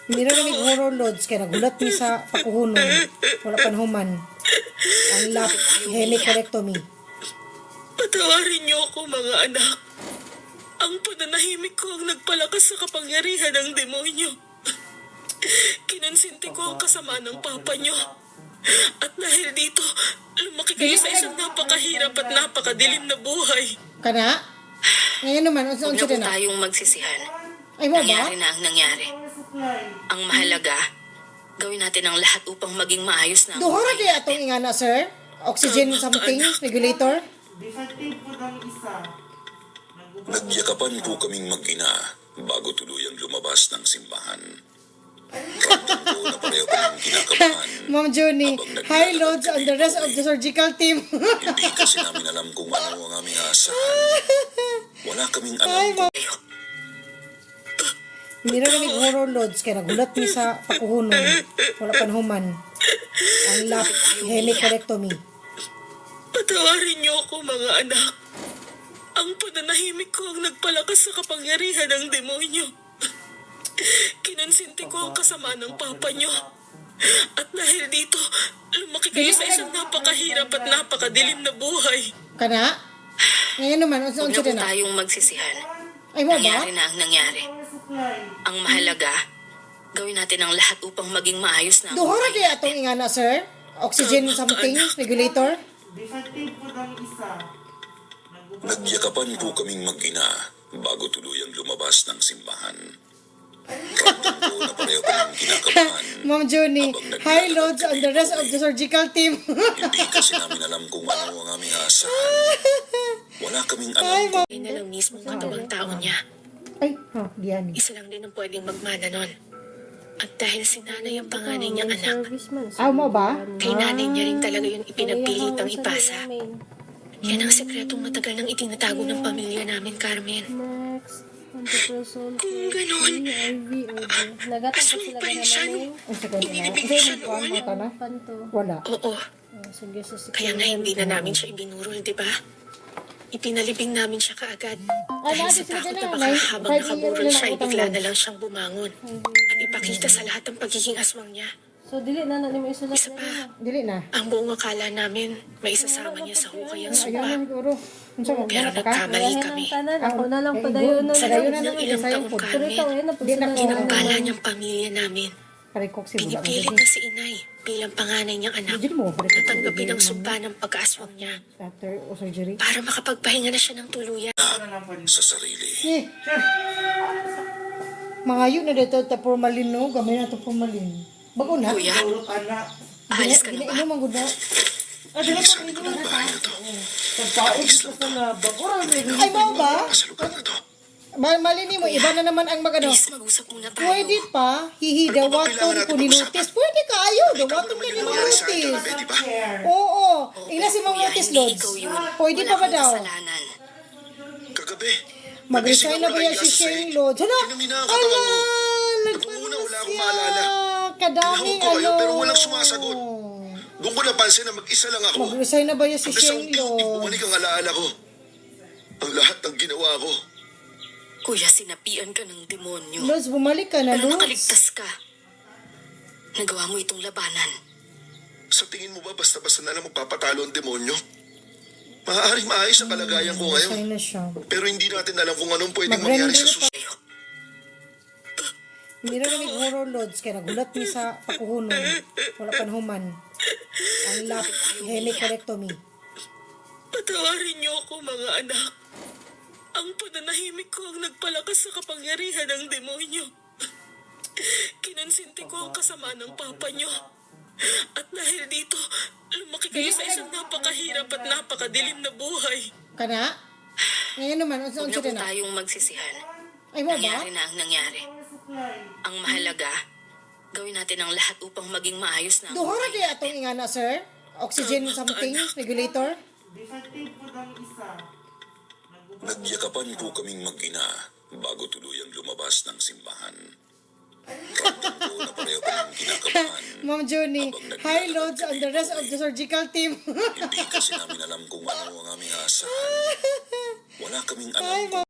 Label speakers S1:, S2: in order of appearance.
S1: Hindi na kami horror loads kaya nagulat mi sa pakuhunon. Wala panhuman. Ang lap hemicolectomy.
S2: Patawarin niyo ako, mga anak. Ang pananahimik ko ang nagpalakas sa kapangyarihan ng demonyo. Kinonsinti ko ang kasama ng papa niyo. At dahil dito, lumaki kayo sa isang napakahirap at napakadilim na buhay.
S1: Kana? Ngayon naman,
S2: Huwag
S1: unsa
S2: na po
S1: na?
S2: tayong magsisihan.
S1: Ay mo ba?
S2: Nangyari na ang nangyari. Ang mahalaga, gawin natin ang lahat upang maging maayos na ang
S1: Duhora
S2: buhay
S1: di atong ingana, sir? Oxygen something? Regulator?
S3: Defective po ng isa.
S4: Nagyakapan po kaming mag-ina bago tuluyang lumabas ng simbahan. Ramdam ko na pareho kaming kinakabahan.
S1: Ma'am Johnny, high loads on the rest of the surgical team.
S4: Hindi kasi namin alam kung ano ang aming aasahan. Wala kaming alam kung
S2: kayo.
S1: Hindi na kami horror loads kaya nagulat mi sa pakuhunon. Wala panhuman. Ang lap hemicolectomy.
S2: Patawarin niyo ako, mga anak. Ang pananahimik ko ang nagpalakas sa kapangyarihan ng demonyo. Kinonsinti ko ang kasama ng papa niyo. At dahil dito, lumaki kayo sa isang napakahirap at napakadilim na buhay.
S1: Kana? Ngayon naman, unsa
S2: Huwag na po
S1: na?
S2: tayong magsisihan.
S1: Ay mo ba?
S2: Nangyari na ang nangyari. Ang mahalaga, gawin natin ang lahat upang maging maayos na ang
S1: Duhora
S2: buhay
S1: di atong
S2: natin.
S1: ingana, sir? Oxygen something? Regulator?
S3: Defective po ng isa.
S4: Nagyakapan po kaming mag-ina bago tuluyang lumabas ng simbahan. Ramdam ko na pareho kaming kinakabahan.
S1: Ma'am Johnny, high loads on the rest of the surgical team.
S4: Hindi kasi namin alam kung ano ang aming aasahan. Wala kaming alam kung
S2: Ay na lang mismo ang katawang tao niya.
S1: Ay, diyan.
S2: Isa lang din ang pwedeng magmana nun. At dahil si nanay ang panganay niyang anak,
S1: Ah, mo ba?
S2: kay nanay niya rin talaga yung ipinagpilitang ipasa. Yan ang sekretong matagal nang itinatago ng pamilya namin, Carmen.
S5: Next, 100%
S2: Kung ganun,
S5: Nagatan ko
S2: aswang
S5: sila
S2: pa rin siya
S5: ganun
S2: nung
S1: Ang second na.
S2: Inibig
S1: Kasi
S2: siya
S1: nagkuhan
S2: noon.
S1: mo na?
S5: Panto.
S1: Wala.
S2: Oo,
S5: Sige sa
S2: kaya nga hindi na namin siya ibinurol, di ba? Ipinalibing namin siya kaagad. Dahil
S1: natin
S2: sa
S1: sila
S2: takot na
S1: dyan,
S2: baka
S1: Nay.
S2: habang
S1: Kahit
S2: nakaburol
S1: iyan
S2: siya,
S1: na
S2: bigla
S1: utang
S2: na lang siyang bumangon. At ipakita sa lahat ang pagiging aswang niya.
S5: So, dili na na mo isulat
S2: Isa
S5: na
S2: pa,
S5: yun.
S1: Dili na.
S2: ang buong akala namin, may isasama niya sa hukay ang
S1: Ayun
S2: sumpa.
S1: na, siguro. Unsa mo,
S2: Pero
S1: wala pa ka?
S2: nagkamali
S5: Wala
S2: kami.
S5: ng tanan. Ako na lang
S1: Eh,
S5: padayon na
S1: padayon
S5: lang.
S1: na
S2: Ng ilang
S1: sayang
S2: taong
S1: po.
S5: Pero ikaw,
S2: Carmen,
S5: ayun na po
S1: Di na
S5: sila.
S1: po.
S2: ginambala niyang pamilya namin.
S1: Parikok si Bula.
S2: Pinipilit na si inay bilang panganay niyang anak
S1: Hindi mo, parikok si
S2: natanggapin ang
S1: Bula.
S2: sumpa ng pagkaaswang niya
S1: After o surgery.
S2: para makapagpahinga na siya ng tuluyan.
S4: sa sarili.
S1: Eh. Mga yun na dito, ta formalin no? Gamay na to formalin. Bago na.
S2: Kuya,
S3: Tulog anak.
S2: aalis ka na ba?
S1: Ginainom ang guda.
S4: Inisan ko ng bahay na to. Alis lang to.
S1: Ay, mo ba?
S4: Sa lugar na to.
S1: Malini mo, iba na naman ang magano.
S2: Please, mag-usap muna tayo.
S1: Pwede pa, hihidawaton ko ni notice. Pwede kayo, dawaton ka ni mga
S4: Nangyari sa akin
S1: notice.
S4: kagabi, di ba?
S1: Oo, ina si mga
S2: Kuya,
S1: notice
S2: hindi
S1: loads.
S2: ikaw yun.
S1: Pwede
S2: Wala
S1: pa ba
S2: kang
S1: daw?
S2: kasalanan.
S4: Kagabi.
S1: Mag-resign na ba yan si Shane Loads? Ano?
S4: Kinamina ang
S1: Ala,
S4: katawan ko.
S1: nagpano
S4: Nung una, wala akong
S1: siya.
S4: maalala.
S1: Kadaming
S4: Tinawag ko kayo,
S1: ano.
S4: pero walang sumasagot. Doon ko napansin na mag-isa lang ako.
S1: Mag-resign na ba yan si
S4: Hanggang sa
S1: Shane
S4: unti-unti
S1: Loads?
S4: bumalik ang alaala ko. Ang lahat ng ginawa ko.
S2: Kuya, sinapian ka ng demonyo.
S1: Loads, bumalik ka na,
S2: Pero
S1: Loads.
S2: nakaligtas ka. Nagawa mo itong labanan.
S4: Sa tingin mo ba basta-basta na lang magpapatalo ang demonyo? Maaaring maayos ang kalagayan ko ngayon.
S1: Resign na siya.
S4: Pero hindi natin alam kung anong pwedeng
S1: Mag-render
S4: mangyari sa
S1: pa.
S4: susunod.
S1: Hindi na kami horror loads kaya nagulat mi sa pakuhunon. Wala panhuman. Ang lap hemicolectomy.
S2: Patawarin niyo ako, mga anak. Ang pananahimik ko ang nagpalakas sa kapangyarihan ng demonyo. Kinonsinti ko ang kasama ng papa niyo. At dahil dito, lumaki kayo sa isang napakahirap at napakadilim na buhay.
S1: Kana? Ngayon naman, unsa
S2: Huwag na po
S1: na?
S2: tayong magsisihan.
S1: Ay mo ba?
S2: Nangyari na ang nangyari. Ang mahalaga, gawin natin ang lahat upang maging maayos na ang
S1: Duhora
S2: buhay
S1: di atong
S2: natin.
S1: ingana, sir? Oxygen something? Regulator?
S3: Defective po ng isa.
S4: Nagyakapan po kaming mag-ina bago tuluyang lumabas ng simbahan. Ramdam ko na pareho kaming kinakabahan.
S1: Ma'am Johnny, high loads on the rest of the surgical team.
S4: Hindi kasi namin alam kung ano ang aming aasahan. Wala kaming alam kung